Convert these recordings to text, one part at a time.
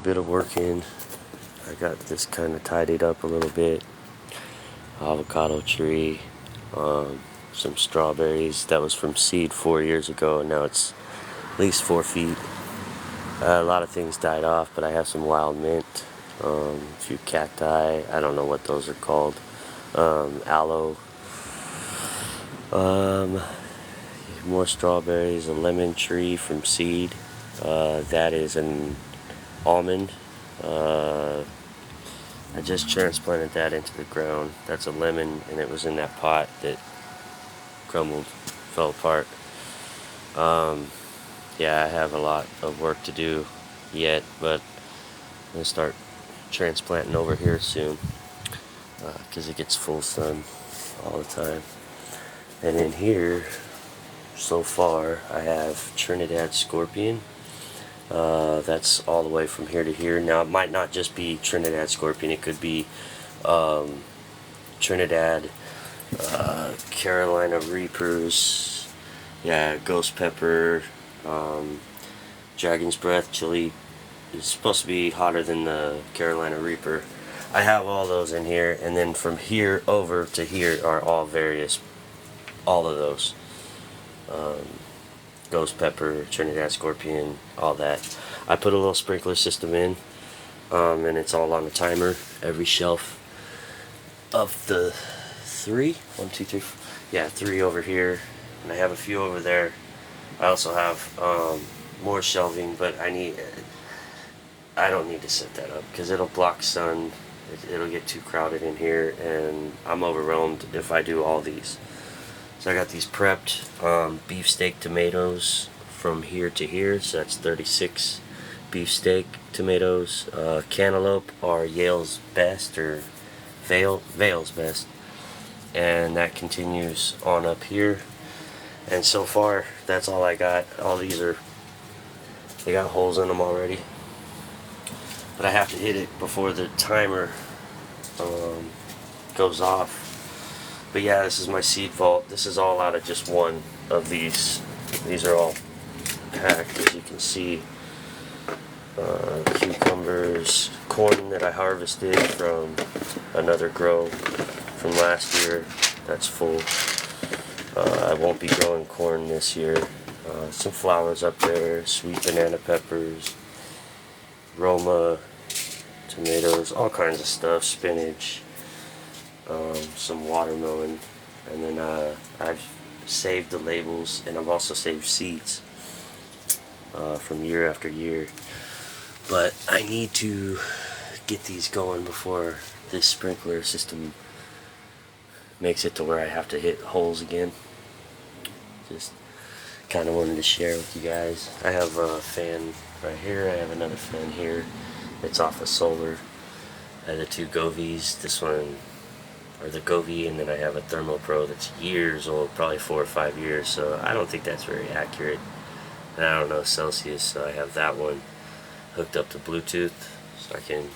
bit of work in. I got this kind of tidied up a little bit. Avocado tree, some strawberries. That was from seed 4 years ago, and now it's at least 4 feet. A lot of things died off, but I have some wild mint, a few cacti. I don't know what those are called. Aloe. More strawberries. A lemon tree from seed. That is an almond. I just transplanted that into the ground. That's a lemon, and it was in that pot that crumbled, fell apart. Yeah, I have a lot of work to do yet, but I'm going to start transplanting over here soon because it gets full sun all the time. And in here, so far, I have Trinidad scorpion. That's all the way from here to here. Now, it might not just be Trinidad scorpion. It could be Trinidad, Carolina reapers, yeah, ghost pepper, dragon's breath, chili. It's supposed to be hotter than the Carolina reaper. I have all those in here, and then from here over to here are all of those. Ghost pepper, Trinidad scorpion, all that. I put a little sprinkler system in, and it's all on a timer. Every shelf of the three over here, and I have a few over there. I also have more shelving, but I don't need to set that up because it'll block sun. It'll get too crowded in here, and I'm overwhelmed if I do all these. So I got these prepped beefsteak tomatoes from here to here, so that's 36 beefsteak tomatoes. Cantaloupe are Yale's best, or Vale's best, and that continues on up here. And so far, that's all I got. All these they got holes in them already, but I have to hit it before the timer goes off. But yeah, this is my seed vault. This is all out of just one of these. These are all packed, as you can see. Cucumbers, corn that I harvested from another grow from last year. That's full. I won't be growing corn this year. Some flowers up there, sweet banana peppers, Roma, tomatoes, all kinds of stuff, spinach. Some watermelon, and then I've saved the labels, and I've also saved seeds from year after year. But I need to get these going before this sprinkler system makes it to where I have to hit holes again. Just kind of wanted to share with you guys. I have a fan right here. I have another fan here. It's off of solar. I have the two Govies. This one, or the Govee, and then I have a ThermoPro that's years old, probably 4 or 5 years, so I don't think that's very accurate. And I don't know Celsius, so I have that one hooked up to Bluetooth, so I can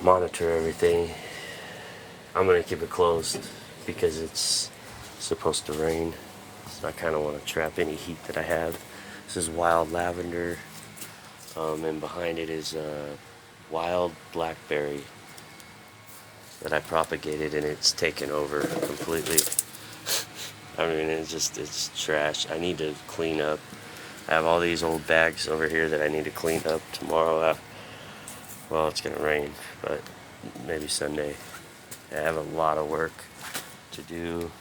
monitor everything. I'm going to keep it closed because it's supposed to rain, so I kind of want to trap any heat that I have. This is wild lavender, and behind it is wild blackberry that I propagated, and it's taken over completely. I mean, it's trash. I need to clean up. I have all these old bags over here that I need to clean up tomorrow. Well, it's gonna rain, but maybe Sunday. I have a lot of work to do.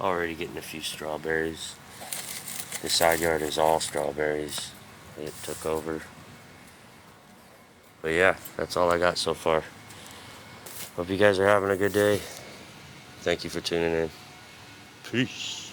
Already getting a few strawberries. The side yard is all strawberries. It took over. But yeah, that's all I got so far. Hope you guys are having a good day. Thank you for tuning in. Peace.